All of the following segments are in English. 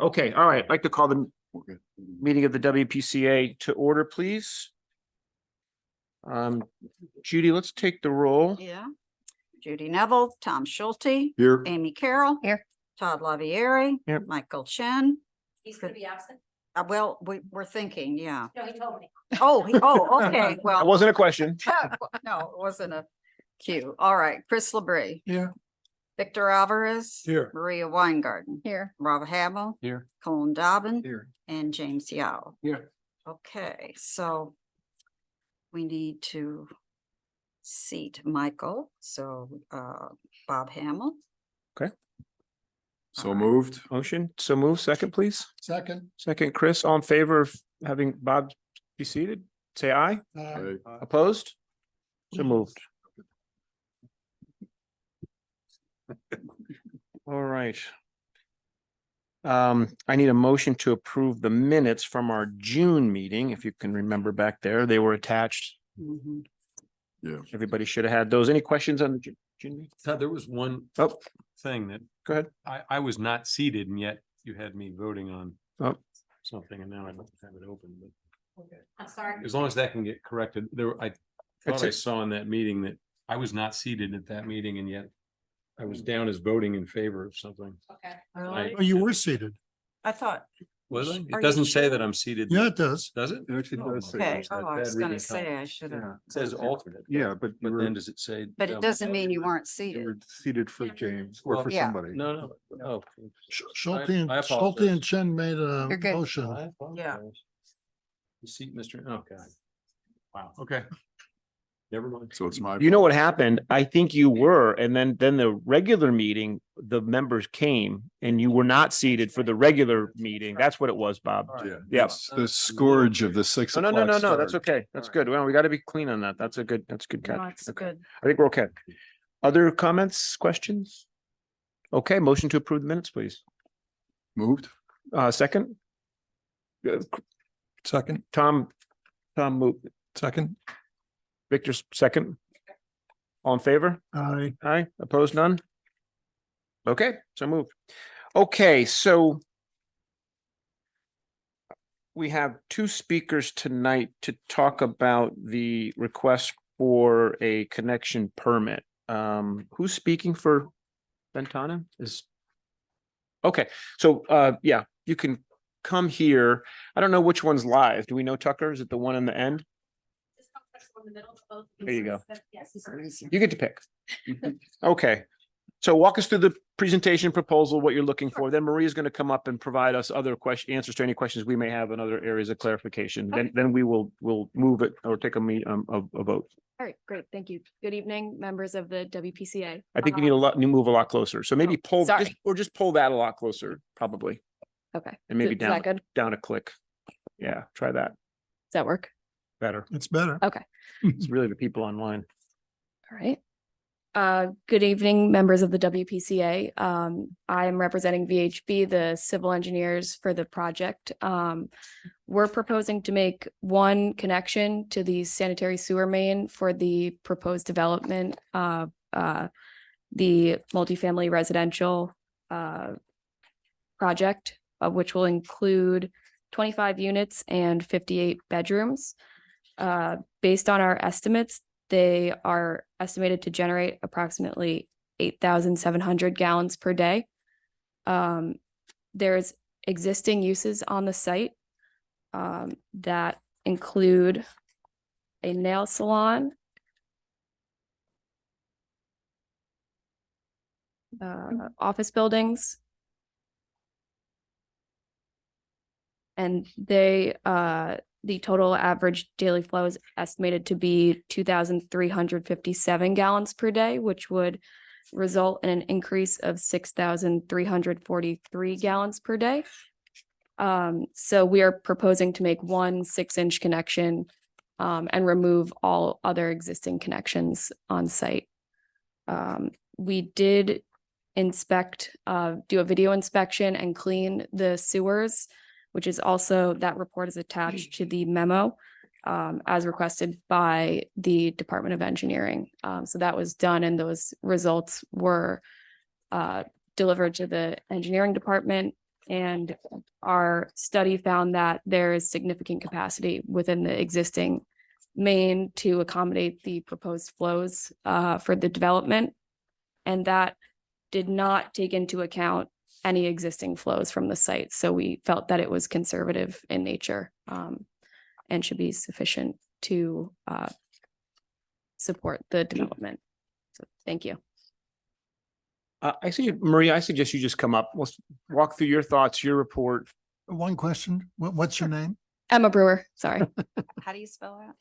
Okay, all right. I'd like to call the meeting of the WPCA to order, please. Judy, let's take the roll. Yeah. Judy Neville, Tom Schulte, Here. Amy Carroll. Here. Todd Lavieri. Here. Michael Chen. He's gonna be absent? Well, we're thinking, yeah. No, he told me. Oh, okay, That well. wasn't a question. No, it wasn't a cue. All right, Chris Labrie. Here. Victor Alvarez. Here. Maria Weingarten. Here. Rob Hamill. Here. Colin Dobbin. Here. And James Yao. Here. Okay, so we need to seat Michael. So Bob Hamill. So moved. Motion, so move. Second, please. Second. Second, Chris, all in favor of having Bob be seated? Say aye. Opposed? So moved. All right. I need a motion to approve the minutes from our June meeting. If you can remember back there, they were attached. Mhm. Yeah. Everybody should have had those. Any questions on the June meeting? Todd, there was one Oh, thing that go ahead. I was not seated and yet you had me voting on Oh. something and now I don't have it open, but I'm sorry. as long as that can get corrected, I That's thought I it. saw in that meeting that I was not seated at that meeting and yet I was down as voting in favor of something. Okay. Really? Oh, you were seated. I thought, Was I? Are you It doesn't say sure? that I'm seated. Yeah, it does. Does it? It actually does say okay, that. oh, I was gonna say I should have. Yeah. It says alternate. Yeah, but you But were, then does it say? But it doesn't mean you weren't you seated. were seated for James or for Yeah. somebody. No. Oh. Schulte I and apologize. Chen made a You're good. motion. I apologize. You seat, Mr. Oh, God. Wow, okay. Never mind. So it's my. You know what happened? I think you were, and then the regular meeting, the members came and you were not seated for the regular meeting. That's what it was, Bob. Yeah. Yeah. It's the scourge of the 6 No, o'clock. no, that's start. okay. That's good. Well, we got to be clean on that. That's good No, catch. it's Okay. good. I think we're okay. Other comments, questions? Okay, motion to approve the minutes, please. Moved. Second? Second. Tom moved. Second. Victor's second. All in favor? Aye. Aye, opposed, none? Okay, so moved. Okay, so we have two speakers tonight to talk about the request for a connection permit. Who's speaking for Ventana? Okay, so yeah, you can come here. I don't know which one's live. Do we know, Tucker? Is it the one in the end? There you go. Yes. You get to pick. Okay. So walk us through the presentation proposal, what you're looking for. Then Maria's going to come up and provide us other answers to any questions we may have in other areas of clarification. Then we'll move it or take a vote. All right, great. Thank you. Good evening, members of the WPCA. I think you need you move a lot closer. So maybe pull, sorry. just pull that a lot closer, probably. Okay. And maybe Is that good? down a click. Yeah, try that. Does that work? Better. It's better. Okay. It's really the people online. All right. Good evening, members of the WPCA. I am representing VHB, the civil engineers for the project. We're proposing to make one connection to the sanitary sewer main for the proposed development of the multifamily residential project, which will include 25 units and 58 bedrooms. Based on our estimates, they are estimated to generate approximately 8,700 gallons per day. There's existing uses on the site that include a nail salon, office buildings, and the total average daily flow is estimated to be 2,357 gallons per day, which would result in an increase of 6,343 gallons per day. So we are proposing to make one 6-inch connection and remove all other existing connections on site. We did inspect, do a video inspection and clean the sewers, which is also, that report is attached to the memo as requested by the Department of Engineering. So that was done and those results were delivered to the engineering department And our study found that there is significant capacity within the existing main to accommodate the proposed flows for the development. And that did not take into account any existing flows from the site. So we felt that it was conservative in nature and should be sufficient to support the development. So thank you. I see, Maria, I suggest you just come up. Let's walk through your thoughts, your report. One question, what's your name? Emma Brewer, sorry. How do you spell that?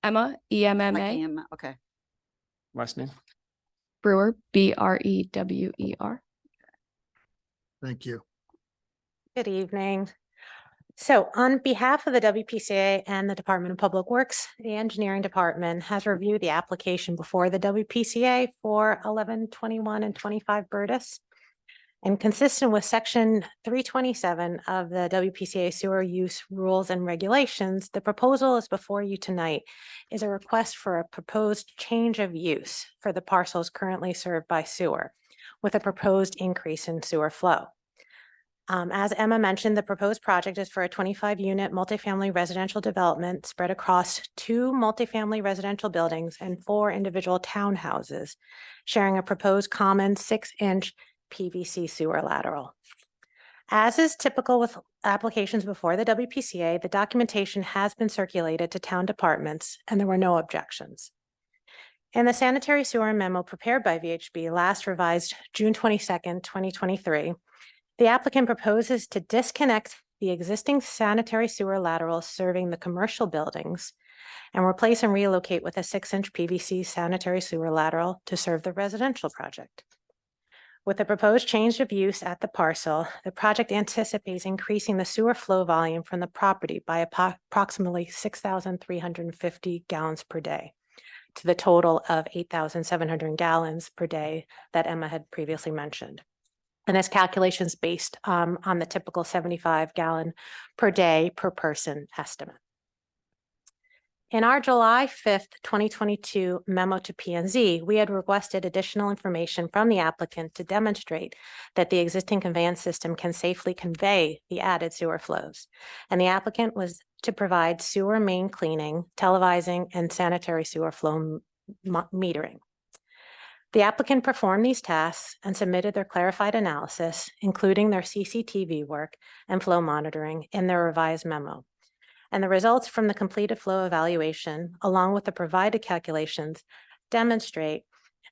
Emma, Like EMMA, Emma, okay. Last name? Brewer, BREWER. Thank you. Good evening. So on behalf of the WPCA and the Department of Public Works, the Engineering Department has reviewed the application before the WPCA for 1121 and 25 Burtis. And consistent with Section 327 of the WPCA Sewer Use Rules and Regulations, the proposal is before you tonight is a request for a proposed change of use for the parcels currently served by sewer, with a proposed increase in sewer flow. As Emma mentioned, the proposed project is for a 25-unit multifamily residential development spread across 2 multifamily residential buildings and 4 individual townhouses, sharing a proposed common 6-inch PVC sewer lateral. As is typical with applications before the WPCA, the documentation has been circulated to town departments and there were no objections. In the sanitary sewer memo prepared by VHB, last revised June 22nd, 2023, the applicant proposes to disconnect the existing sanitary sewer laterals serving the commercial buildings and replace and relocate with a 6-inch PVC sanitary sewer lateral to serve the residential project. With the proposed change of use at the parcel, the project anticipates increasing the sewer flow volume from the property by approximately 6,350 gallons per day to the total of 8,700 gallons per day that Emma had previously mentioned. And this calculation is based on the typical 75 gallon per day per person estimate. In our July 5th, 2022 memo to P&Z, we had requested additional information from the applicant to demonstrate that the existing conveyance system can safely convey the added sewer flows. And the applicant was to provide sewer main cleaning, televising, and sanitary sewer flow metering. The applicant performed these tasks and submitted their clarified analysis, including their CCTV work and flow monitoring in their revised memo. And the results from the completed flow evaluation, along with the provided calculations, demonstrate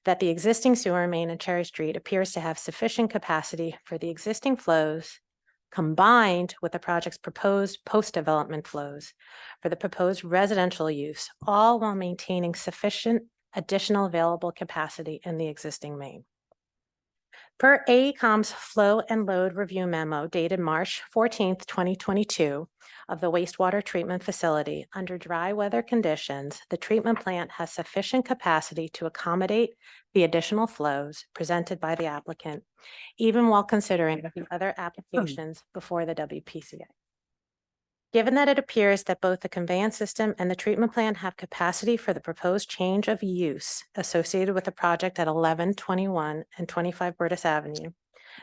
that the existing sewer main in Cherry Street appears to have sufficient capacity for the existing flows, combined with the project's proposed post-development flows for the proposed residential use, all while maintaining sufficient additional available capacity in the existing main. Per AECOM's flow and load review memo dated March 14th, 2022 of the wastewater treatment facility, under dry weather conditions, the treatment plant has sufficient capacity to accommodate the additional flows presented by the applicant, even while considering the other applications before the WPCA. Given that it appears that both the conveyance system and the treatment plant have capacity for the proposed change of use associated with the project at 1121 and 25 Burtis Avenue,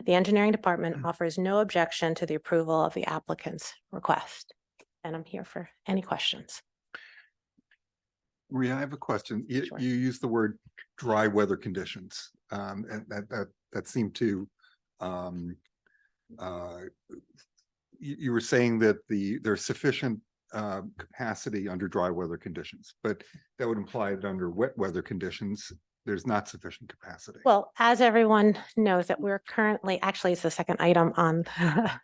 the engineering department offers no objection to the approval of the applicant's request. And I'm here for any questions. Maria, I have a question. You Sure. used the word dry weather conditions, and that seemed to, you were saying that there's sufficient capacity under dry weather conditions, but that would imply that under wet weather conditions, there's not sufficient capacity. Well, as everyone knows that we're currently, actually, it's the second item on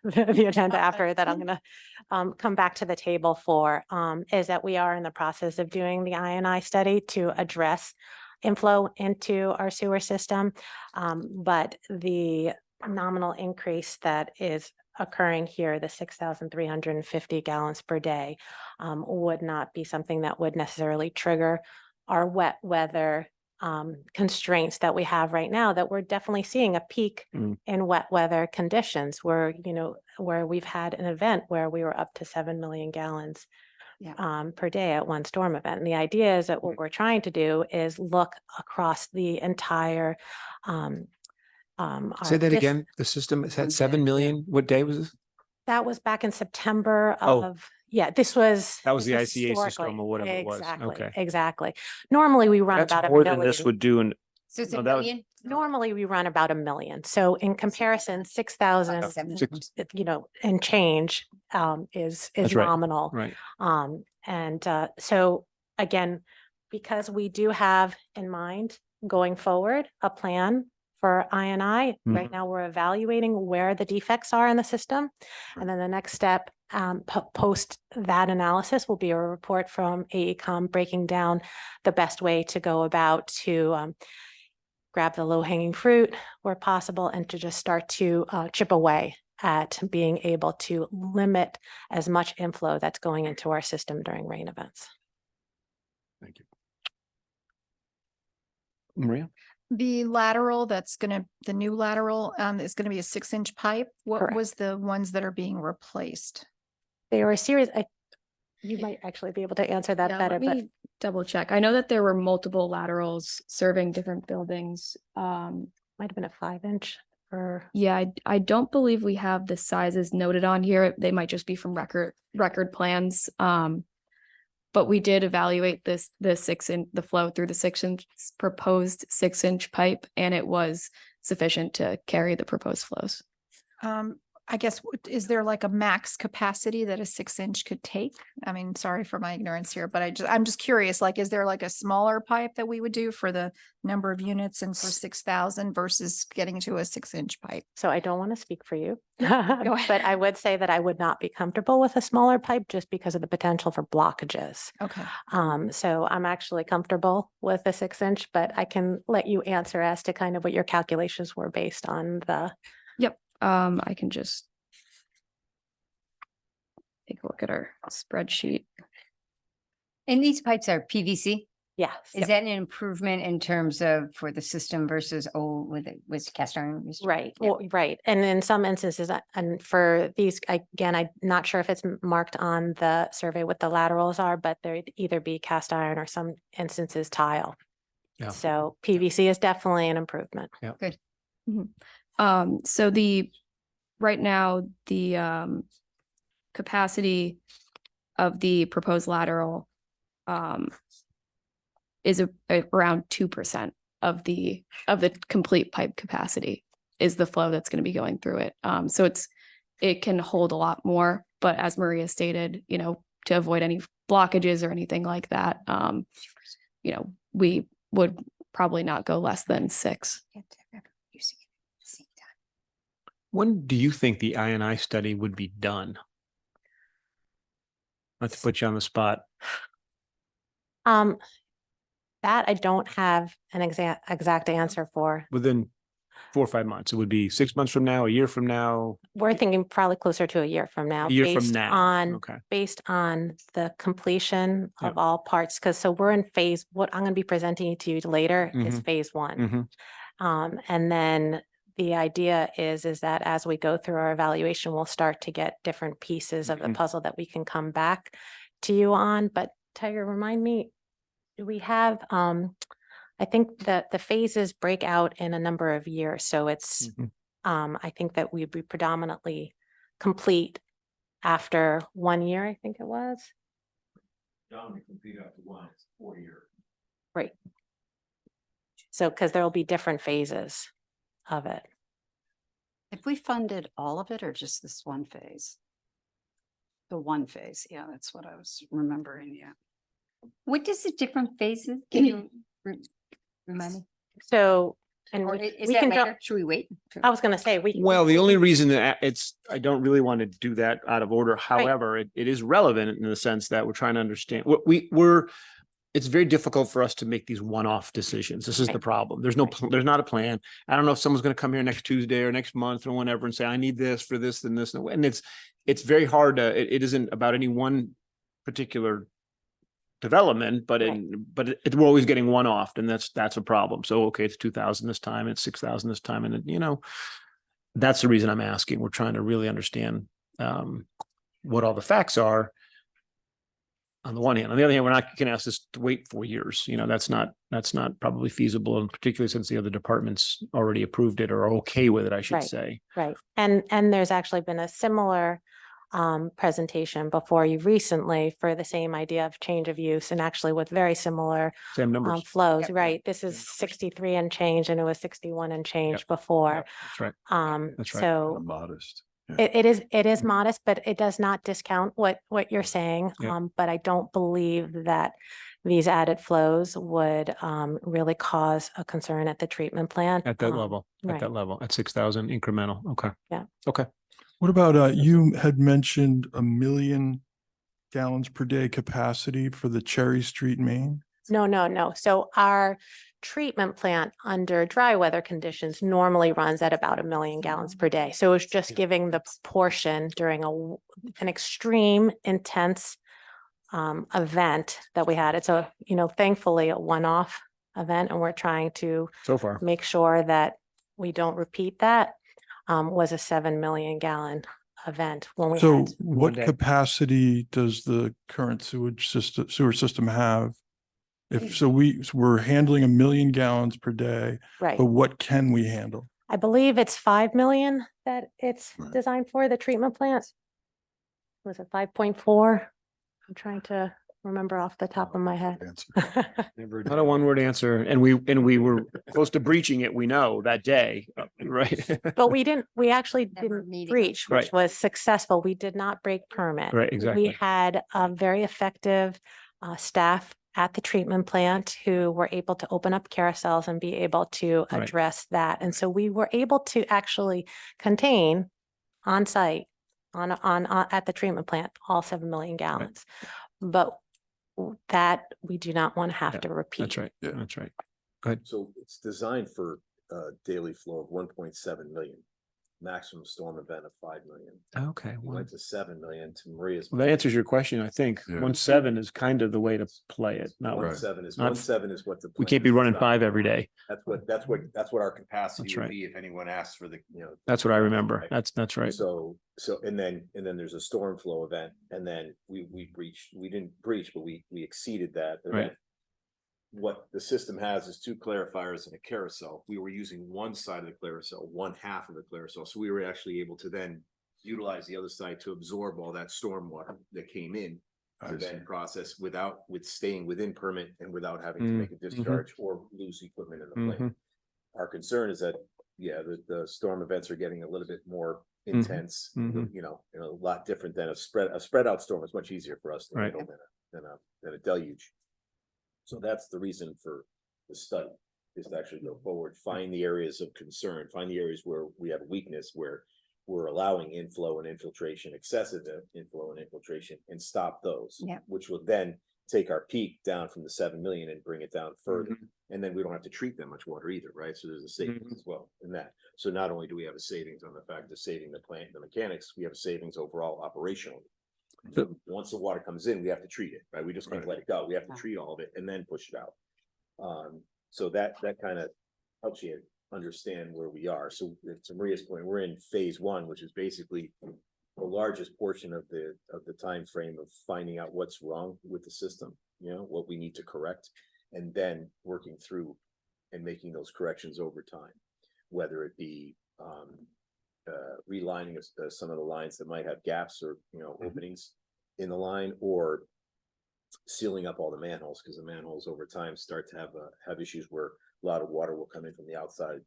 the agenda after that I'm going to come back to the table for, is that we are in the process of doing the INI study to address inflow into our sewer system. But the nominal increase that is occurring here, the 6,350 gallons per day, would not be something that would necessarily trigger our wet weather constraints that we have right now, that we're definitely seeing a peak in wet weather conditions where, where we've had an event where we were up to 7 million gallons per day at one storm event. And the idea is that what we're trying to do is look across the entire Say our that dis- again. The system is One at day, 7 yeah. million. What day was this? That was back in September Oh. of, yeah, this was. That was this the was ICA system historically. or whatever it was. Exactly, Okay. exactly. Normally, we run That's about a more than this million. would do. And So it's No, a that was- million? Normally, we run about 1 million. So in comparison, 6,000, you know, and change is That's right. nominal. right. So again, because we do have in mind going forward a plan for INI, right now we're evaluating where the defects are in the system. And then the next step, post that analysis will be a report from AECom breaking down the best way to go about to grab the low hanging fruit where possible and to just start to chip away at being able to limit as much inflow that's going into our system during rain events. Thank you. Maria? The lateral the new lateral is gonna be a 6-inch pipe. What Correct. was the ones that are being replaced? They are a series, you might actually be able to answer that Yeah, better, let but me double check. I know that there were multiple laterals serving different buildings. might have been a 5-inch or, Yeah, I don't believe we have the sizes noted on here. They might just be from record plans. But we did evaluate the flow through the proposed 6-inch pipe, and it was sufficient to carry the proposed flows. I guess, is there like a max capacity that a 6-inch could take? I mean, sorry for my ignorance here, but I'm just curious, like, is there like a smaller pipe that we would do for the number of units and for 6,000 versus getting to a 6-inch pipe? so I don't want to speak for you. Go But I ahead. would say that I would not be comfortable with a smaller pipe just because of the potential for blockages. Okay. So I'm actually comfortable with a 6-inch, but I can let you answer as to kind of what your calculations were based on the. I can just take a look at our spreadsheet. And these pipes are PVC? Yes. Is that an improvement in terms of for the system versus old with cast iron? Right, Yeah. well, right. And in some instances, and for these, again, I'm not sure if it's marked on the survey what the laterals are, but they'd either be cast iron or some instances tile. Yeah. So PVC is definitely an improvement. So right now, the capacity of the proposed lateral is around 2% of the complete pipe capacity is the flow that's going to be going through it. So it can hold a lot more, but as Maria stated, you know, to avoid any blockages or anything like that, you know, we would probably not go less than 6. When do you think the INI study would be done? Let's put you on the spot. That I don't have an exact answer for. Within 4 or 5 months. It would be 6 months from now, a year from now, We're thinking probably closer to a year from now. a year from based now. on Okay. based on the completion Yeah. of all parts, because so we're in phase, what I'm going to be presenting to you later is phase 1. Mhm. And then the idea is that as we go through our evaluation, we'll start to get different pieces of the Mhm. puzzle that we can come back to you on. But Tiger, remind me, do we have, I think that the phases break out in a number of years. So it's, Mhm. I think that we'd be predominantly complete after 1 year, I think it was. Right. So, because there will be different phases of it. Have we funded all of it or just this one phase? The one phase, yeah, that's what I was remembering, yeah. What does the different phases, can you remind me? So, and Or we is we that can later? jump, Should we wait? I was gonna say, we. Well, the we only can- reason that I don't really want to do that out of order. However, it is relevant in the sense that we're trying to understand what it's very difficult for us to make these one-off decisions. This is the Right. problem. There's there's not a plan. I don't know if someone's going to come here next Tuesday or next month or whenever and say, I need this for this and this. And it's very hard to, it isn't about any one particular development, but we're always getting one off, and that's a problem. So, okay, it's 2,000 this time, it's 6,000 this time. And you know, that's the reason I'm asking. We're trying to really understand what all the facts are. On the one hand, on the other hand, we're not going to ask this to wait 4 years. You know, that's not probably feasible, and particularly since the other departments already approved it or are okay with it, I should Right. say. Right. And there's actually been a similar presentation before you recently for the same idea of change of use and actually with very similar Same numbers. flows, Yep. right? This is numbers. 63 and change and it was 61 and change before. That's right. That's right. So Modest. it is modest, but it does not discount what you're saying. Yeah. But I don't believe that these added flows would really cause a concern at the treatment plant. At that level, right. at 6,000 incremental. Okay. Yeah. Okay. What about, you had mentioned 1 million gallons per day capacity for the Cherry Street main? No. So our treatment plant under dry weather conditions normally runs at about 1 million gallons per day. So it's just giving the portion during an extreme intense event that we had. It's a, thankfully a one-off event, and we're trying to So far. make sure that we don't repeat that. Was a 7 million gallon event when we So had. what day. capacity does the current sewer system have? So we're handling 1 million gallons per day, Right. but what can we handle? I believe it's 5 million that it's designed for, the treatment plant. Was it 5.4? I'm trying to remember off the top of my head. Not a one-word answer. And we were close to breaching it, we know, that day, right? But we actually Never didn't meeting. breach, which Right. was successful. We did not break permit. Right, We exactly. had very effective staff at the treatment plant who were able to open up carousels and be able to Right. address that. And so we were able to actually contain on site at the treatment plant, all 7 million gallons. But that we do not want to have Yeah, to repeat. That's right. Yeah. That's right. So it's designed for a daily flow of 1.7 million, maximum storm event of 5 million. Okay. We Well, went to 7 million to Maria's. that answers your question, I think. Yeah. 1.7 is kind of the way to play it. Not, Right. 1.7 is Not- 1.7 is what the. we plan can't be is running designed 5 for. every day. That's what our capacity That's would right. be if anyone asks for the, That's what I remember. Right. That's right. So, and then there's a storm flow event, and then we didn't breach, but we exceeded that Right. event. What the system has is 2 clarifiers and a carousel. We were using one side of the carousel, one half of the carousel, so we were actually able to then utilize the other side to absorb all that storm water that came in. To then process with staying within permit and without having to make a discharge or lose equipment in the plant. Mhm. Our concern is that, the storm events are getting a little bit more Mhm. intense, Mhm. a lot different than a spread out storm is much easier for us to Right. handle than a deluge. So that's the reason for the study, is to actually go forward, find the areas of concern, find the areas where we have weakness, where we're allowing inflow and infiltration, excessive inflow and infiltration, and stop those. Yeah. Which will then take our peak down from the 7 million and bring it down further. Mhm. And then we don't have to treat that much water either, right? So there's a savings Mhm. as well in that. So not only do we have a savings on the fact of saving the plant and the mechanics, we have a savings overall operationally. So- Once the water comes in, we have to treat it, right? We just can't Right. let it go. We have to Yeah. treat all of it and then push it out. So that kind of helps you understand where we are. So to Maria's point, we're in phase 1, which is basically the largest portion of the time frame of finding out what's wrong with the system, what we need to correct, and then working through and making those corrections over time, whether it be relining some of the lines that might have gaps or openings in the line, or sealing up all the manholes, because the manholes over time start to have issues where a lot of water will come in from the outside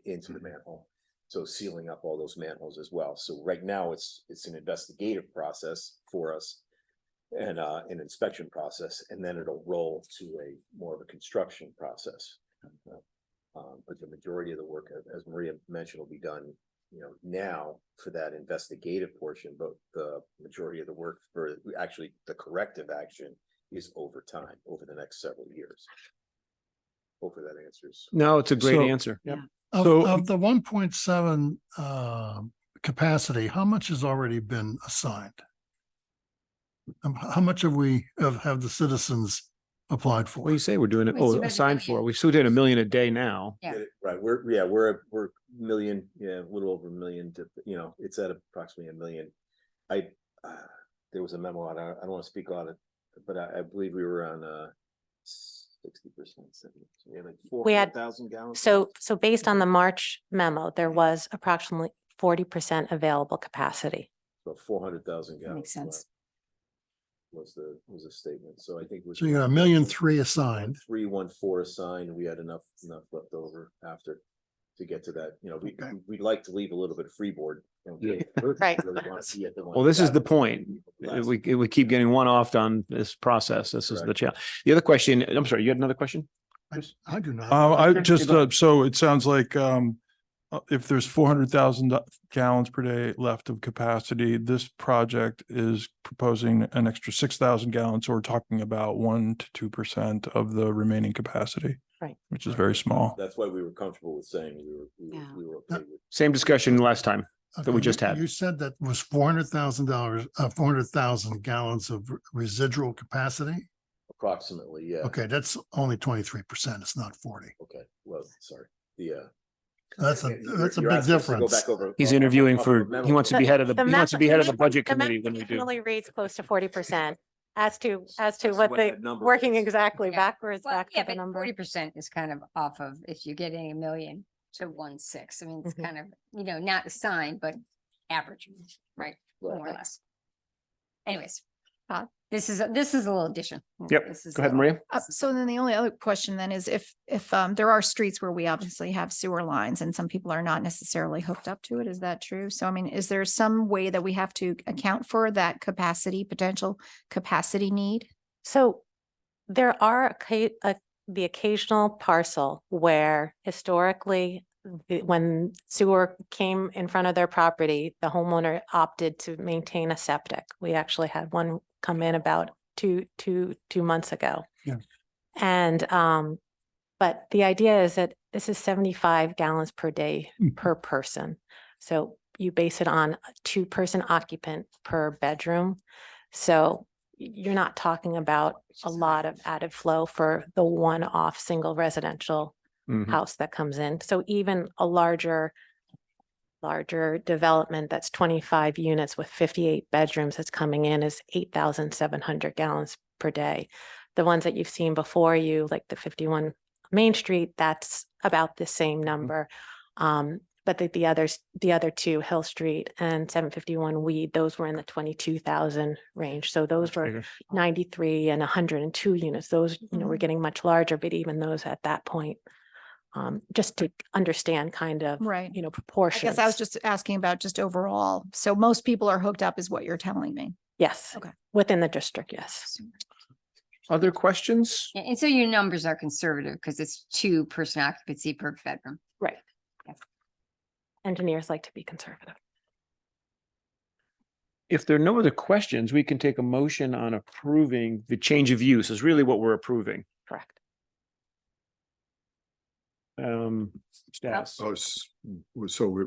into the manhole. So sealing up all those manholes as well. So right now it's an investigative process for us and an inspection process, and then it'll roll to a more of a construction process. But the majority of the work, as Maria mentioned, will be done, now for that investigative portion, but the majority of the work for actually the corrective action is over time, over the next several years. Hopefully that answers. No, it's a great So- answer. Yep. So- Of the 1.7 capacity, how much has already been assigned? How much have the citizens applied What do for? you say? We're doing it, We still have a assigned for, million. we still did 1 million a day now. Yeah. Right, we're million, a little over 1 million to, it's at approximately 1 million. There was a memo out, I don't want to speak on it but I believe we were on 60%. We had like We had- 400,000 gallons. So based on the March memo, there was approximately 40% available capacity. So 400,000 gallons. Makes sense. Was the statement. So I think. So you got 1,000,003 assigned. 314 assigned, and we had enough left over after to get to that. Okay. We'd like to leave a little bit of freeboard. Right. Well, this is the point. We keep getting one off on this process. This is the challenge. The other question, I'm sorry, you had another question? I do not. I Sure. just, Go so it sounds like, if there's 400,000 gallons per day left of capacity, this project is proposing an extra 6,000 gallons. So we're talking about 1 to 2% of the remaining capacity. Right. Which is very small. That's why we were comfortable with saying Yeah. we were okay with. Same discussion last time. that we Okay, just had. You said that was $400,000, 400,000 gallons of residual capacity? Approximately, yeah. Okay, that's only 23%. It's not 40. Okay, well, sorry, That's a you're- big you're asking us to go difference. back over- He's off- interviewing off for, the memo. he wants to be head of the, he wants to be head of the budget The memo committee when we do. definitely reads close to 40% as to That's what what the, that number working is. exactly Yeah. backwards Well, back yeah, to the but number. 40% is kind of off of if you're getting 1,000,000 to 1.6. I mean, it's Mhm. kind of, not assigned, but average, right? More or Right. less. Anyways. Todd? This is a little addition. Yep. This is Go ahead, a- Maria. So then the only other question then is if there are streets where we obviously have sewer lines and some people are not necessarily hooked up to it, is that true? So I mean, is there some way that we have to account for that potential capacity need? So there are the occasional parcel where historically, when sewer came in front of their property, the homeowner opted to maintain a septic. We actually had one come in about two months ago. Yeah. And, but the idea is that this is 75 gallons per day Mhm. per person. So you base it on a 2-person occupant per bedroom. So you're not talking about a lot of added flow for the one-off single residential Mhm. house that comes in. So even a larger development that's 25 units with 58 bedrooms that's coming in is 8,700 gallons per day. The ones that you've seen before you, like the 51 Main Street, that's about the same number. But the other two, Hill Street and 751 Weed, those were in the 22,000 range. So those were Bigger. 93 and 102 units. Those, were getting much larger, but even those at that point, just to understand kind of, Right. I proportions. guess I was just asking about just overall. So most people are hooked up is what you're telling me. Yes. Okay. Within the district, yes. Other questions? And so your numbers are conservative because it's 2-person occupancy per bedroom. Right. Yes. Engineers like to be conservative. If there are no other questions, we can take a motion on approving the change of use is really what we're approving. Correct. Stas. Oh, so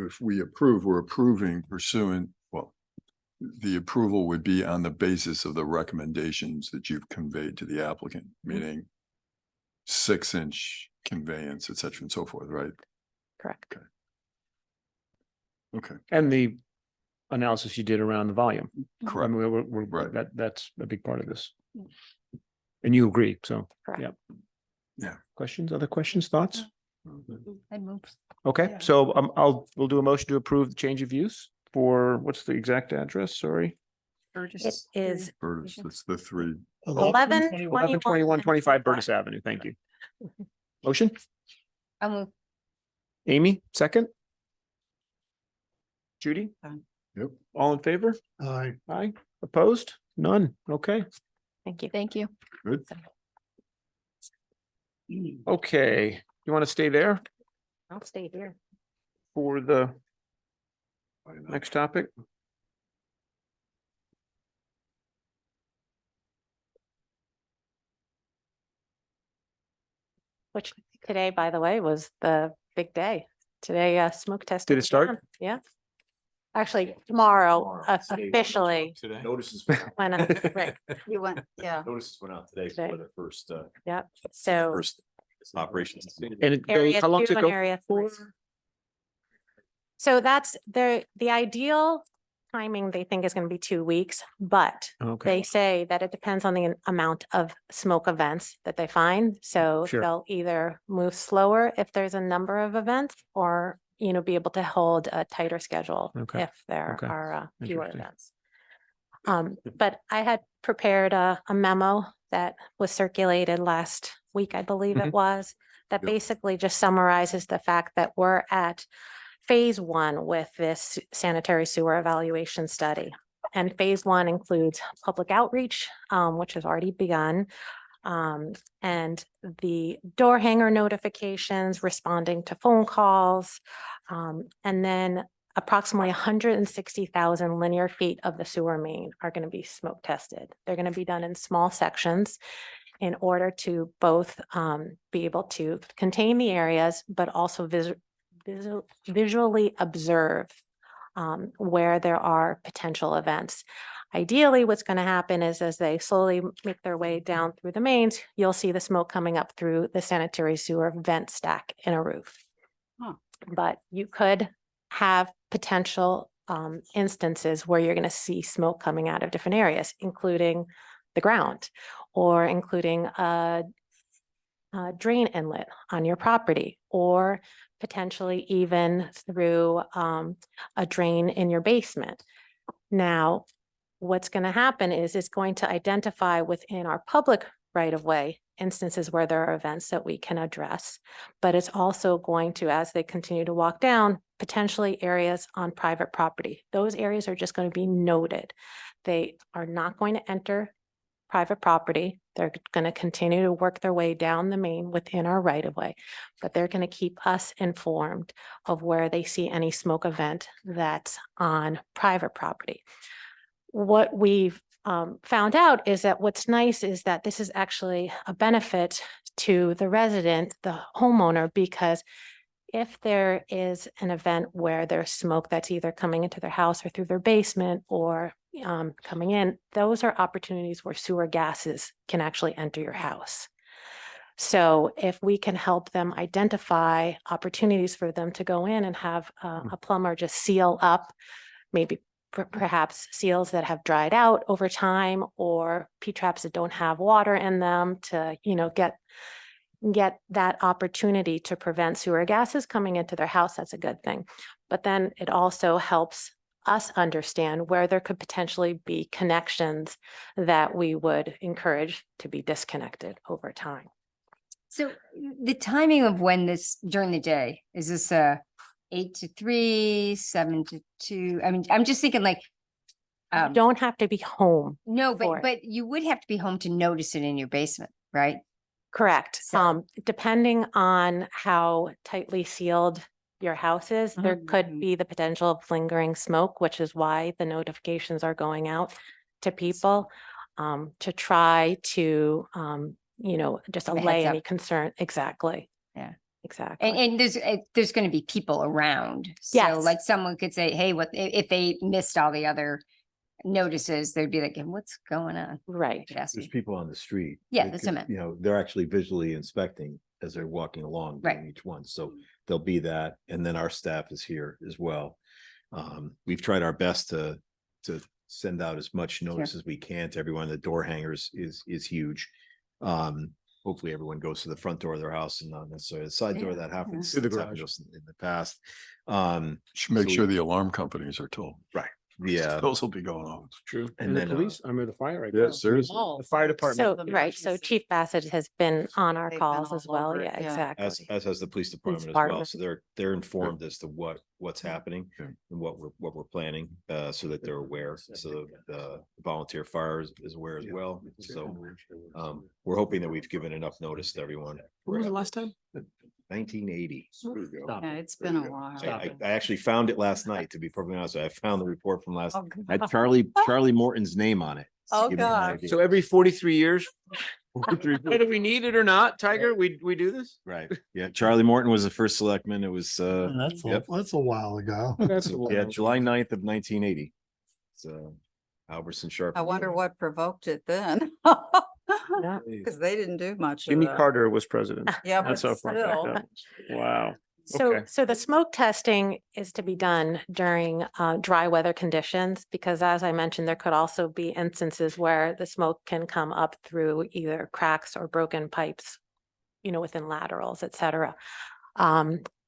if we approve, we're approving pursuant, well, the approval would be on the basis of the recommendations that you've conveyed to the applicant, meaning 6-inch conveyance, et cetera, and so forth, right? Correct. Okay, And the analysis you did around the volume. I correct. mean, we're, Right. that's a big part of this. And you agree, so, Correct. yeah. Yeah. Questions, other questions, thoughts? I'd move. Okay, Yeah. so we'll do a motion to approve the change of use for, what's the exact address? Sorry. It is Burgess, that's the 3. 11, 1121 25 Burtis Avenue. Thank you. Motion, I'll move. Amy, second? Judy? Yep. All in favor? Aye. Aye. Opposed? None. Okay. Thank you. Thank you. Good. Okay. You want to stay there I'll stay here. for the next topic? Which today, by the way, was the big day. Today, smoke testing. Did it start? began. Yeah. Actually, tomorrow officially, Notices went out. when, right, You went, yeah. Notices went out today Today. for the first, yep. So first operations. And it goes, area how long does 2 it and go area 3. for? So that's the ideal timing they think is going to be 2 weeks, but Okay, they say that it depends on the amount of smoke events that they find. So Sure. they'll either move slower if there's a number of events or, be able to hold a tighter schedule Okay. if there Okay. are fewer Interesting. events. But I had prepared a memo that was circulated last week, I believe Mhm. it was, that Yep. basically just summarizes the fact that we're at phase 1 with this sanitary sewer evaluation study. And phase 1 includes public outreach, which has already begun. And the door hanger notifications, responding to phone calls, and then approximately 160,000 linear feet of the sewer main are going to be smoke tested. They're going to be done in small sections in order to both be able to contain the areas, but also visually observe where there are potential events. Ideally, what's going to happen is as they slowly make their way down through the mains, you'll see the smoke coming up through the sanitary sewer vent stack in a roof. Huh. But you could have potential instances where you're going to see smoke coming out of different areas, including the ground or including a drain inlet on your property, or potentially even through a drain in your basement. Now, what's going to happen is it's going to identify within our public right-of-way instances where there are events that we can address, but it's also going to, as they continue to walk down, potentially areas on private property. Those areas are just going to be noted. They are not going to enter private property. They're going to continue to work their way down the main within our right of way, but they're going to keep us informed of where they see any smoke event that's on private property. What we've found out is that what's nice is that this is actually a benefit to the resident, the homeowner, because if there is an event where there's smoke that's either coming into their house or through their basement or coming in, those are opportunities where sewer gases can actually enter your house. So if we can help them identify opportunities for them to go in and have a plumber just seal up, maybe perhaps seals that have dried out over time, or P-traps that don't have water in them to, get that opportunity to prevent sewer gases coming into their house, that's a good thing. But then it also helps us understand where there could potentially be connections that we would encourage to be disconnected over time. So the timing of when this during the day, is this 8 to 3, 7 to 2? I mean, I'm just thinking like, You don't have to be home. no, for it. but you would have to be home to notice it in your basement, right? Correct. So- Depending on how tightly sealed your house is, there could Mhm. be the potential of lingering smoke, which is why the notifications are going out to people to try to, just Give a allay heads any up. concern. Exactly. Yeah. Exactly. And there's going to be people around. So Yes. like someone could say, hey, what if they missed all the other notices, they'd be like, what's going on? Right. Could ask There's me. people on the street. Yeah, that that's what I could- meant. they're actually visually inspecting as they're walking along doing Right. each one. So there'll be that. And then our staff is here as well. We've tried our best to send out as much notice as we can to everyone. The door hangers is huge. Hopefully everyone goes to the front door of their house and not necessarily the side door. That happens. To the It's happened to garage. us in the past. Should make So sure we- the alarm companies are told. Yeah. Those will be going off. True. And And the then, police, I mean, the fire. I Yeah, guess. seriously. The fire department. So, right. So Chief Bassett has been on our They've been calls as all well. over it, Yeah, yeah. exactly. As has the police department as well. department. So they're informed as to what's happening Yeah. and what we're planning, so that they're aware. So the volunteer fire is aware as well. So, we're hoping that we've given enough notice to everyone. When was the last time? 1980. Yeah, it's been a while. I actually found it last night, to be perfectly honest. I found the report from last, Oh, had God. Charlie Morton's name on it. Oh, Give me an God. idea. So every 43 years, whether we need it or not, Tiger, we do this? Right, yeah, Charlie Morton was the first selectman. It was, yep. That's a while ago. That's Yeah, July 9th of 1980. So Alberson Sharp. I wonder what provoked it then. Yeah. Because they didn't do much of Jimmy that. Carter was president. Yeah, but That's how far back still. that was. Wow. So, Okay. so the smoke testing is to be done during dry weather conditions, because as I mentioned, there could also be instances where the smoke can come up through either cracks or broken pipes, within laterals, et cetera.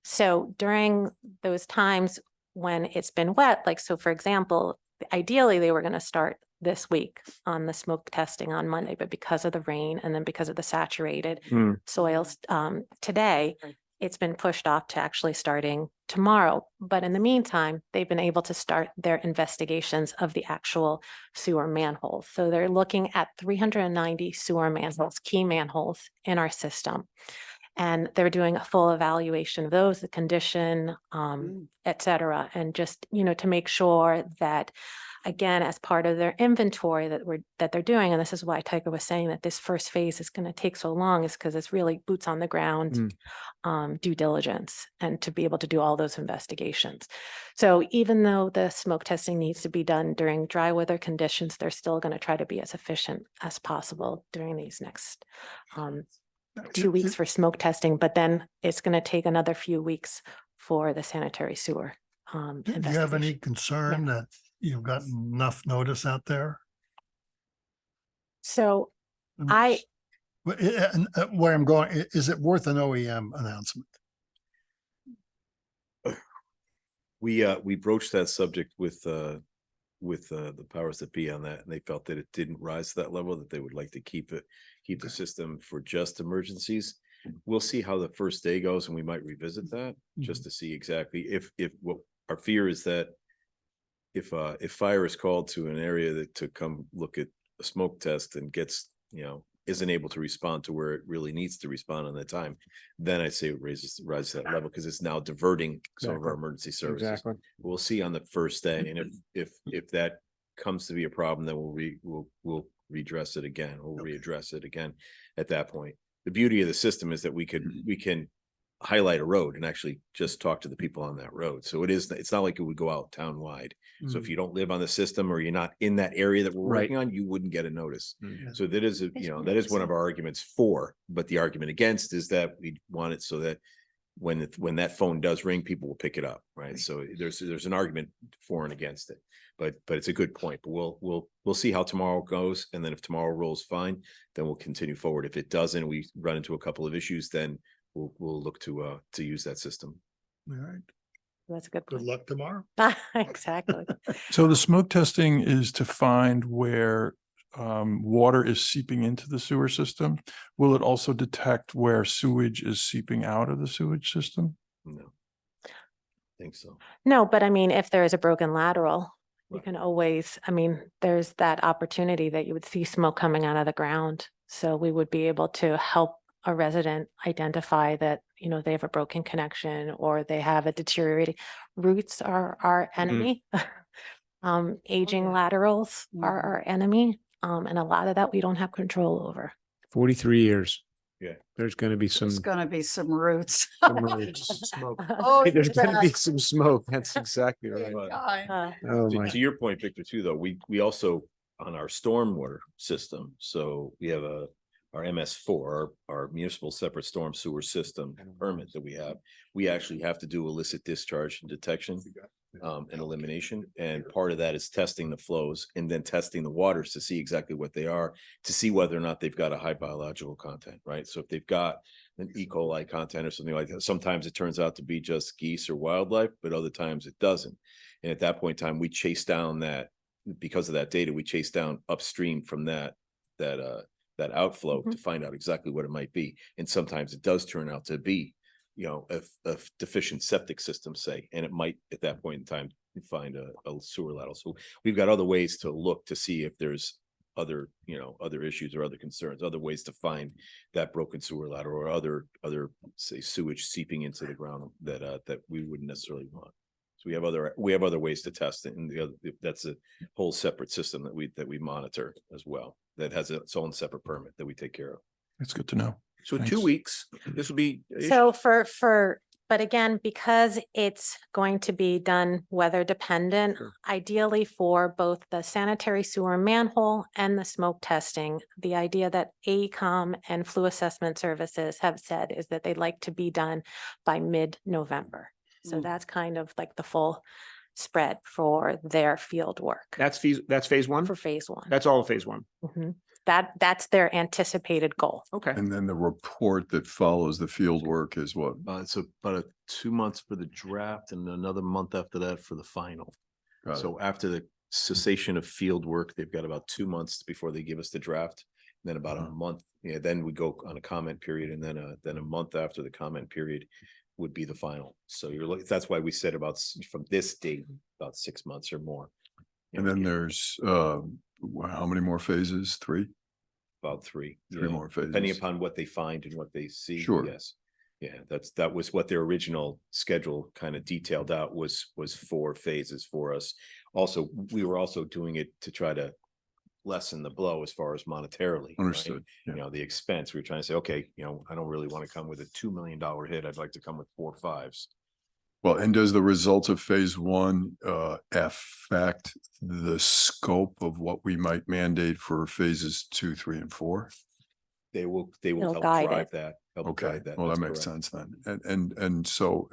So during those times when it's been wet, like, so for example, ideally, they were going to start this week on the smoke testing on Monday, but because of the rain and then because of the saturated Hmm. soils today, it's been pushed off to actually starting tomorrow. But in the meantime, they've been able to start their investigations of the actual sewer manholes. So they're looking at 390 sewer manholes, key manholes in our system. And they're doing a full evaluation of those, the condition, et cetera. And just, to make sure that, again, as part of their inventory that they're doing, and this is why Tyker was saying that this first phase is going to take so long, is because it's really boots on the ground due diligence and to be able to do all those investigations. So even though the smoke testing needs to be done during dry weather conditions, they're still going to try to be as efficient as possible during these next 2 weeks for smoke testing, but then it's going to take another few weeks for the sanitary sewer. Do you have any investigation. concern that you've gotten enough notice out there? So Mm. I, And where I'm going, is it worth an OEM announcement? We broached that subject with the powers that be on that, and they felt that it didn't rise to that level, that they would like to keep the system for just emergencies. We'll see how the first day goes, and we might revisit that just to see exactly if what our fear is that if fire is called to an area to come look at a smoke test and gets, isn't able to respond to where it really needs to respond on that time, then I'd say it rises to that level, because it's now diverting some of our Exactly. emergency services. Exactly. We'll see on the first day, and if that comes to be a problem, then we'll redress it again. We'll readdress it again at that point. The beauty of the system is that we can highlight a road and actually just talk to the people on that road. So it's not like it would go out town-wide. So if you don't live on the system or you're not in that area that we're Right. working on, you wouldn't get a notice. Mm. So that is, that is one of our arguments for, but the argument against is that we want it so that when that phone does ring, people will pick it up, right? So there's an argument for and against it, but it's a good point. But we'll see how tomorrow goes, and then if tomorrow rolls fine, then we'll continue forward. If it doesn't, we run into a couple of issues, then we'll look to use that system. All right. that's a good Good point. luck tomorrow. Exactly. So the smoke testing is to find where water is seeping into the sewer system. Will it also detect where sewage is seeping out of the sewage system? No. Think so. No, but I mean, if there is a broken lateral, you Right. can always, there's that opportunity that you would see smoke coming out of the ground. So we would be able to help a resident identify that, they have a broken connection or they have a deteriorating roots are our enemy. Aging laterals are our enemy. And a lot of that we don't have control over. 43 years. Yeah. There's going to be some There's gonna be some roots. smoke. Oh, There's going to be yes. some smoke. That's exactly right. Uh, Oh my. To your point, Victor, too, though, we also, on our stormwater system, so we have our MS4, our municipal separate storm sewer system permit that we actually have to do illicit discharge and detection and elimination. And part of that is testing the flows and then testing the waters to see exactly what they are, to see whether or not they've got a high biological content, right? So if they've got an E. coli content or something like that, sometimes it turns out to be just geese or wildlife, but other times it doesn't. And at that point in time, we chase down that, because of that data, we chase down upstream from that outflow to find out exactly what it might be. And sometimes it does turn out to be, a deficient septic system, say, and it might at that point in time find a sewer lateral. So we've got other ways to look to see if there's other issues or other concerns, other ways to find that broken sewer lateral or other say sewage seeping into the ground that we wouldn't necessarily want. So we have other ways to test it, and that's a whole separate system that we monitor as well, that has its own separate permit that we take care of. It's good to know. So Thanks. 2 weeks, this will be. So for But again, because it's going to be done weather dependent, Sure. ideally for both the sanitary sewer manhole and the smoke testing, the idea that AECom and Flu Assessment Services have said is that they'd like to be done by mid-November. So Mm. that's kind of like the full spread for their field work That's phase one? for phase one. That's all of phase one. Mhm. That's their anticipated goal. Okay. And then the report that follows the field work is what? It's about 2 months for the draft and another month after that for the final. Got it. So after the cessation of field work, they've got about 2 months before they give us the draft. Then about a month, then we go on a comment period, and then a month after the comment period would be the final. So you're looking, that's why we said about from this date, about 6 months or more. You And know, then there's, how many more phases? 3? about three. Three yeah. more phases. Depending upon what they find and what they see. Sure. Yes. Yeah, that was what their original schedule kind of detailed out was 4 phases for us. Also, we were also doing it to try to lessen the blow as far as monetarily. right? Understood. You Yeah. know, the expense, we were trying to say, okay, I don't really want to come with a $2 million hit. I'd like to come with 4 5s. Well, and does the results of phase one affect the scope of what we might mandate for phases 2, 3, and 4? They will It'll help guide drive it. that. Help Okay, guide that. well, that That's makes correct. sense then. And so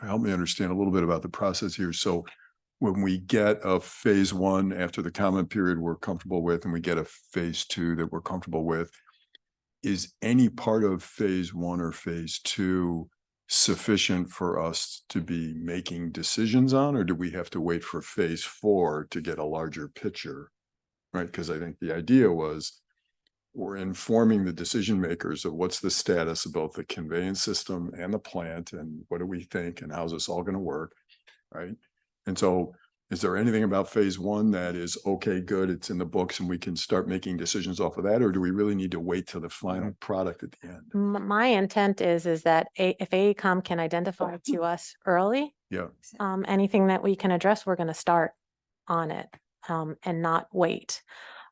help me understand a little bit about the process here. So when we get a phase one after the comment period we're comfortable with, and we get a phase 2 that we're comfortable with, is any part of phase 1 or phase 2 sufficient for us to be making decisions on, or do we have to wait for phase 4 to get a larger picture? Right, because I think the idea was we're informing the decision makers of what's the status of both the conveyance system and the plant, and what do we think, and how's this all going to work, right? And so is there anything about phase 1 that is, okay, good, it's in the books and we can start making decisions off of that, or do we really need to wait till the final product at the end? My intent is that if AECom can identify to us early, Yeah, anything that we can address, we're going to start on it, and not wait.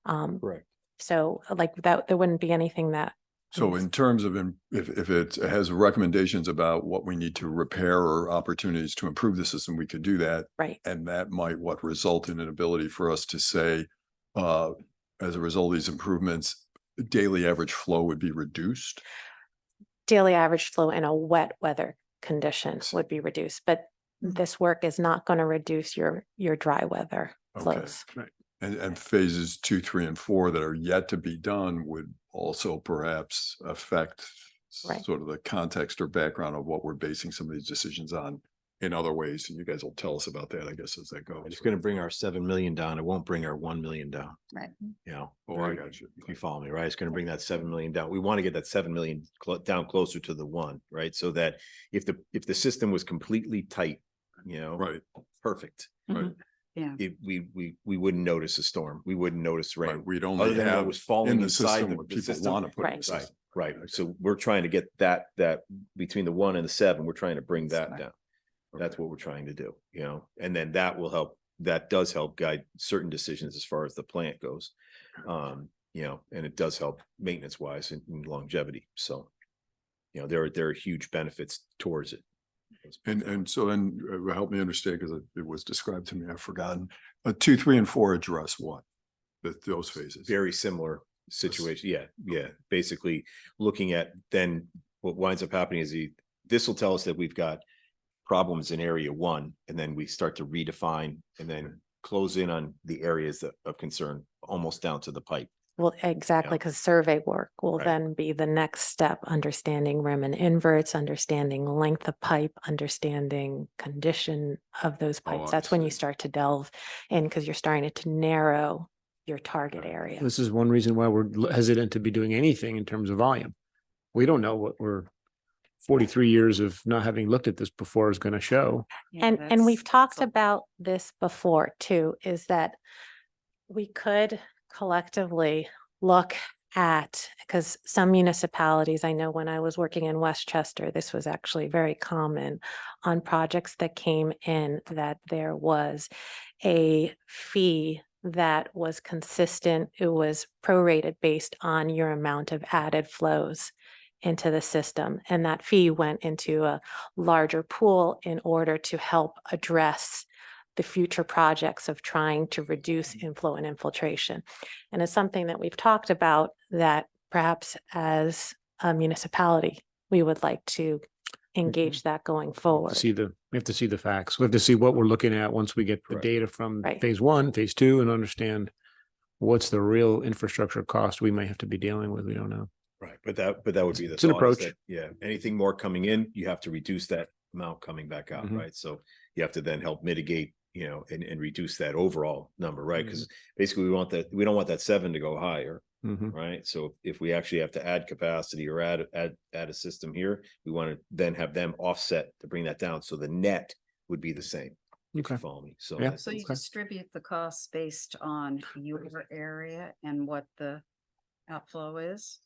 Correct. So like that, there wouldn't be anything that. so in terms of, if it has recommendations about what we need to repair or opportunities to improve the system, we could do that. Right. And that might result in an ability for us to say, as a result of these improvements, daily average flow would be reduced. Daily average flow in a wet weather condition would be reduced, but this work is not going to reduce your dry weather Okay. flows. And phases 2, 3, and 4 that are yet to be done would also perhaps affect Right. sort of the context or background of what we're basing some of these decisions on in other ways. And you guys will tell us about that, I guess, as that goes. It's going to bring our 7 million down. It won't bring our 1 million down. Right. Oh, I got you. If you follow me, right? It's going to bring that 7 million down. We want to get that 7 million down closer to the 1, right? So that if the system was completely tight, Right, perfect, right, Yeah. we wouldn't notice a storm. We wouldn't notice rain. right. We'd Other only than what have was falling in the inside system the what people system. want to put in Right. the Right, system. right. So we're trying to get that between the 1 and the 7, we're trying to bring that Smart. down. That's what we're trying to do, and then that will help, that does help guide certain decisions as far as the plant goes. And it does help maintenance wise and longevity. So, there are huge benefits towards it. And so then help me understand, because it was described to me, I've forgotten. 2, 3, and 4 address what? Those phases. Very similar situation. Yeah. Basically looking at then what winds up happening is this will tell us that we've got problems in area 1, and then we start to redefine and then close in on the areas of concern almost down to the pipe. Well, exactly, because survey work will Right. then be the next step, understanding rim and inverts, understanding length of pipe, understanding condition of those Oh, pipes. I That's when you see. start to delve in, because you're starting to narrow your target area. This is one reason why we're hesitant to be doing anything in terms of volume. We don't know what 43 years of not having looked at this before is going to show. And we've talked about this before too, is that we could collectively look at, because some municipalities, I know when I was working in Westchester, this was actually very common on projects that came in, that there was a fee that was consistent. It was prorated based on your amount of added flows into the system. And that fee went into a larger pool in order to help address the future projects of trying to reduce inflow and infiltration. And it's something that we've talked about that perhaps as a municipality, we would like to engage that going forward. We have to see the facts. We have to see what we're looking at once we get the Correct. data from Right. phase 1, phase 2, and understand what's the real infrastructure cost we may have to be dealing with. We don't know. Right, but that would be the. It's an thought is approach. that, yeah, anything more coming in, you have to reduce that amount coming back out, Mhm. right? So you have to then help mitigate, and reduce that overall number, right? Because basically we don't want that 7 to go higher, Mhm. right? So if we actually have to add capacity or add a system here, we want to then have them offset to bring that down. So the net would be the same. If Okay. you follow me. So. Yeah. that's- So you Okay. distribute the costs based on your area and what the outflow is?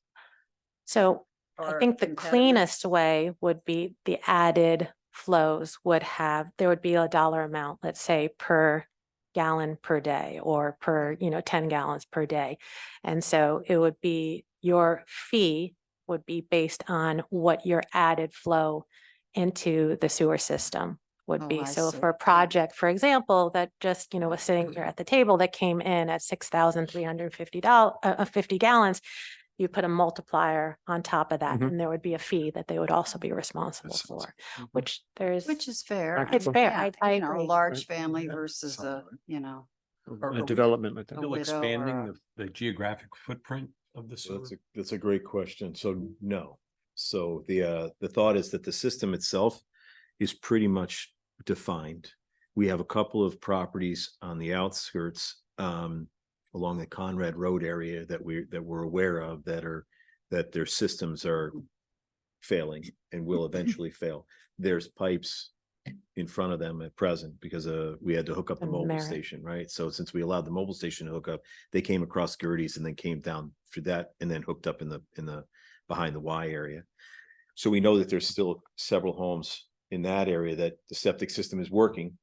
So I Or think the competitors? cleanest way would be the added flows there would be a dollar amount, let's say per gallon per day or per, 10 gallons per day. And so it would be your fee would be based on what your added flow into the sewer system would Oh, be. I So see. for a project, for example, that just, was sitting here at the table that came in at $6,350, 50 gallons, you put a multiplier on top of that, Mhm. and there would be a fee that they would also be responsible That sounds- for, which there's. Which is fair. It's mean, fair. yeah, I A agree. large family versus Sounds A development like that. a Still widow expanding or the geographic footprint of the So sewer? that's a great question. So no. So the thought is that the system itself is pretty much defined. We have a couple of properties on the outskirts along the Conrad Road area that we're aware of that their systems are failing and will eventually fail. There's pipes in front of them at present because we had to hook up the The mobile merit. station, right? So since we allowed the mobile station to hook up, they came across Gertie's and then came down through that and then hooked up in the behind the Y area. So we know that there's still several homes in that area that the septic system is working.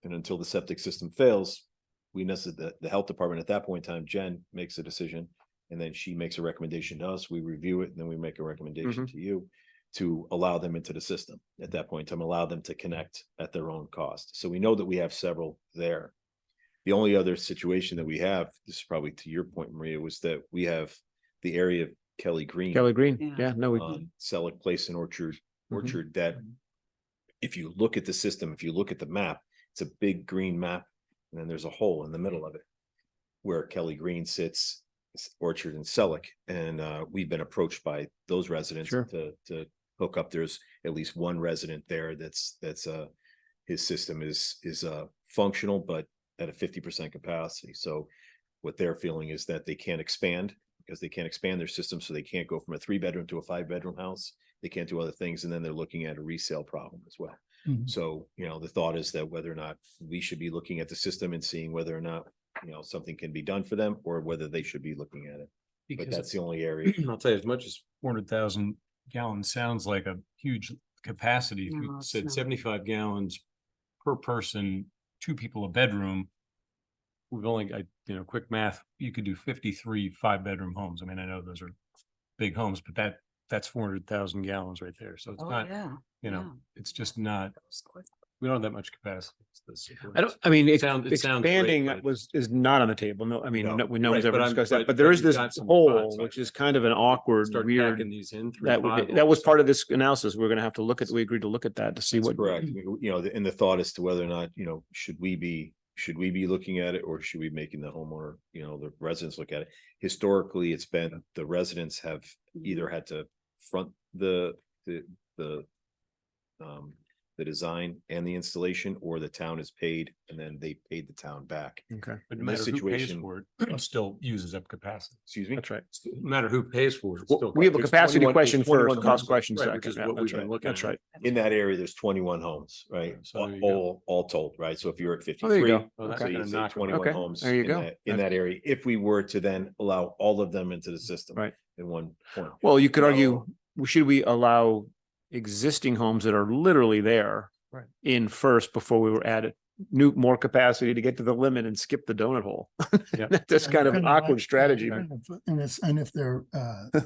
And until the septic system fails, we know that the health department at that point in time, Jen makes a decision. And then she makes a recommendation to us, we review it, and then we make a recommendation to you to allow them into the system at that point in time, allow them to connect at their own cost. So we know that we have several there. The only other situation that we have, this is probably to your point, Maria, was that we have the area of Kelly Green. Kelly Green. Yeah. Yeah, no, we, Selleck Place and Mhm. Orchard that if you look at the system, if you look at the map, it's a big green map, and then there's a hole in the middle of it where Kelly Green sits, Orchard and Selleck, and we've been approached by those residents Sure. to hook up. There's at least one resident there that's his system is functional, but at a 50% capacity. So what they're feeling is that they can't expand because they can't expand their system, so they can't go from a 3-bedroom to a 5-bedroom house. They can't do other things, and then they're looking at a resale problem as well. Mhm. So, the thought is that whether or not we should be looking at the system and seeing whether or not, something can be done for them or whether they should be looking at it. But Because that's the only area. I'll tell you, as much as 400,000 gallons sounds like a huge capacity, if No, you it's said not. 75 gallons per person, 2 people a bedroom, we've only got, quick math, you could do 53 5-bedroom homes. I mean, I know those are big homes, but that's 400,000 gallons right there. So it's Oh, not, yeah. it's just not, we don't have that much capacity. it sounds great, expanding but- is not on the table. No, I mean, No. no one's Right, ever but discussed that, but but there is you've this got some hole, spots, which right? is kind of an awkward, Start weird. packing these in 3, That 5 that was holes. part of this analysis. We're gonna have to look at, we agreed to look at that to see That's what. correct. And the thought as to whether or not, should we be looking at it or should we be making the homeowner, the residents look at it? Historically, it's been the residents have either had to front the design and the installation, or the town is paid and then they paid the town back. Okay, But no in this matter who pays situation- for it, it still uses up capacity. Excuse me? that's right. No matter who pays for it. it's Well, still we have a There's capacity 21 question there's 21 first, cost homes. question Right, second. which is Yeah, what we've that's right. been looking That's at. right. In that area, there's 21 homes, right? So there you go. All told, right? So if you're at Oh, there you 53, go. Oh, that's so Okay. you gonna say knock 'em. 21 Okay, homes there you in go. that area, if we were to then allow all of them into the system. Right. In one point. Well, you could No. argue, should we allow existing homes that are literally there Right. in first before we were added, more capacity to get to the limit and skip the donut hole. Yeah. That's kind of an awkward strategy. And if their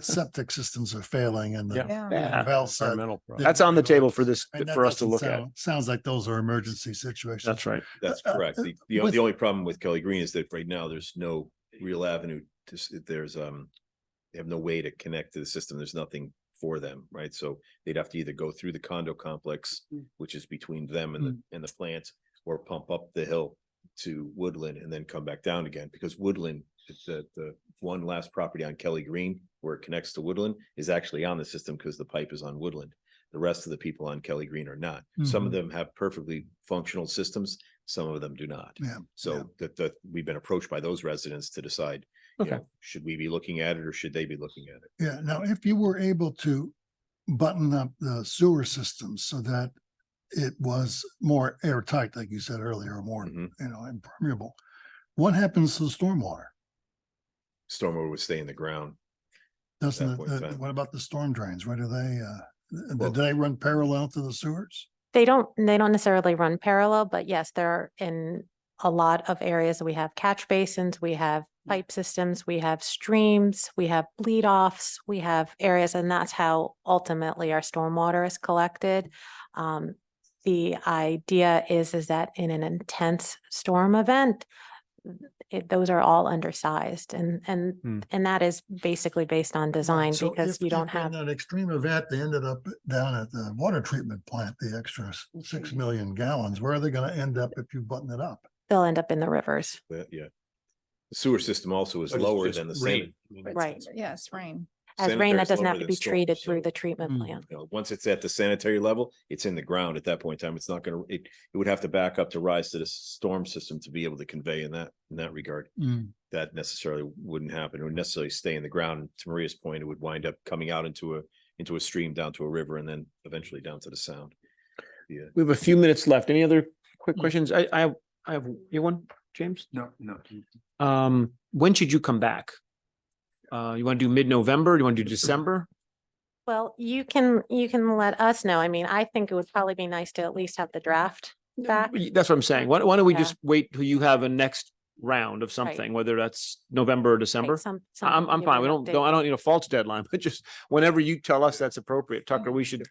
septic systems are failing and Yeah. the Yeah. Yeah. well said. Environmental problem. That's on the table for this, And that for us to doesn't look at. Sounds like those are emergency situations. That's right. That's correct. with- The only problem with Kelly Green is that right now there's no real avenue to, there's, they have no way to connect to the system. There's nothing for them, right? So they'd have to either go through the condo complex, which is between them and the plant, or pump up the hill to Woodland and then come back down again, because Woodland, the one last property on Kelly Green where it connects to Woodland is actually on the system because the pipe is on Woodland. The rest of the people on Kelly Green are not. Some of them have perfectly functional systems, some of them do not. Yeah, So that we've been approached by those residents to decide, you Okay. know, should we be looking at it or should they be looking at it? Yeah, now if you were able to button up the sewer systems so that it was more airtight, like you said earlier, or more, Mhm. impermeable, what happens to the stormwater? Stormwater would stay in the ground. Doesn't point in it, time. what about the storm drains? Where do they, Well- do they run parallel to the sewers? They don't necessarily run parallel, but yes, there are in a lot of areas, we have catch basins, we have pipe systems, we have streams, we have bleed offs, we have areas, and that's how ultimately our stormwater is collected. The idea is that in an intense storm event, those are all undersized and that is basically based on design So because if- you don't if in have. that extreme event, they ended up down at the water treatment plant, the extra 6 million gallons, where are they gonna end up if you button it up? They'll end up in the rivers. But yeah. The sewer system also is But it's lower just than the rain. sanitary. Right. Yes, rain. As rain Sanitary that is doesn't lower have to than be storm, treated through so, the treatment Mm. plant. you know, once it's at the sanitary level, it's in the ground at that point in time. It's not gonna, it would have to back up to rise to the storm system to be able to convey in that regard. That necessarily wouldn't happen. It would necessarily stay in the ground. And to Maria's point, it would wind up coming out into a stream, down to a river, and then eventually down to the sound. Yeah. We have a few minutes left. Any other quick questions? I have, you one, James? No. When should you come back? You want to do mid-November? You want to do December? Well, you can let us know. I mean, I think it would probably be nice to at least have the draft back. That's what I'm saying. Why don't we Yeah. just wait till you have a next round of something, whether that's November or Right, December? something I'm to give fine. you We an don't, update. I don't need a false deadline, but just whenever you tell us that's appropriate. Tucker, we should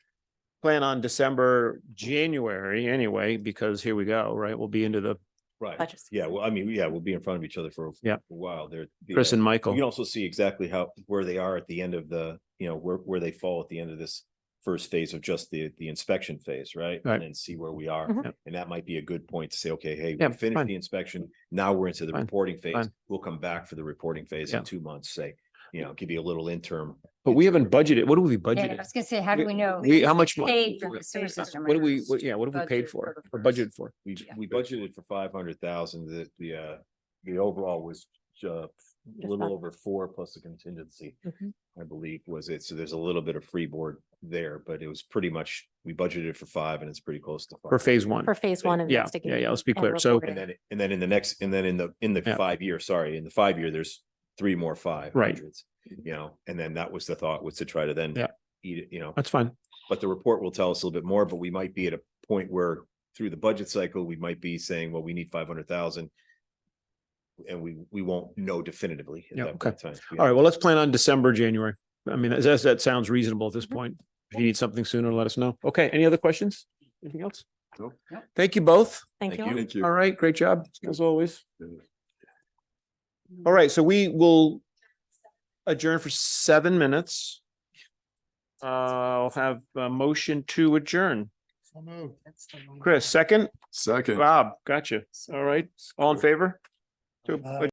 plan on December, January anyway, because here we go, right? We'll be into the Right. Budget Yeah. Well, I mean, yeah, we'll be in front of each other for Yeah. a while there. Chris and Michael. You can also see exactly where they are at the end of the, you know, where they fall at the end of this first phase of just the inspection phase, right? Right. And then see where we are. Mhm. Yep. And that might be a good point to say, okay, hey, Yeah, we finished fine. the inspection. Now we're into the Fine, reporting phase. fine. We'll come back for the reporting phase Yeah. in 2 months, say, you know, give you a little interim. But we haven't budgeted. What do we Yeah, I budgeted? was gonna say, how do we know? How much? Paid for the sewer system. What do we, right? yeah, what have we paid Budgeted for for the or first. budgeted for? We budgeted for 500,000. The overall was a little not- over 4 plus a contingency. Mhm. I believe was it. So there's a little bit of freeboard there, but it was pretty much, we budgeted for 5 and it's pretty close to 5. For phase one? For phase one Yeah, investigation. yeah, let's be and clear. So- reporting. And then in the next, and then in the Yeah. 5 year, sorry, in the 5 year, there's 3 more 500s. You know, and then that was the thought, was to try to then Yeah. eat it, you know, That's fine. but the report will tell us a little bit more, but we might be at a point where through the budget cycle, we might be saying, well, we need 500,000. And we won't know definitively. at Yeah, that point in time. All right, well, let's plan on December, January. I mean, as that sounds reasonable at this Mhm. point. If you need something sooner, let us know. Okay, any other questions? Anything else? Nope. Thank you both. Thank you. all. Thank you. All right, great job, as always. All right, so we will adjourn for 7 minutes. I'll have a motion to adjourn. So moved. Chris, second? Second. Bob, gotcha. All right, all in favor? To Aye.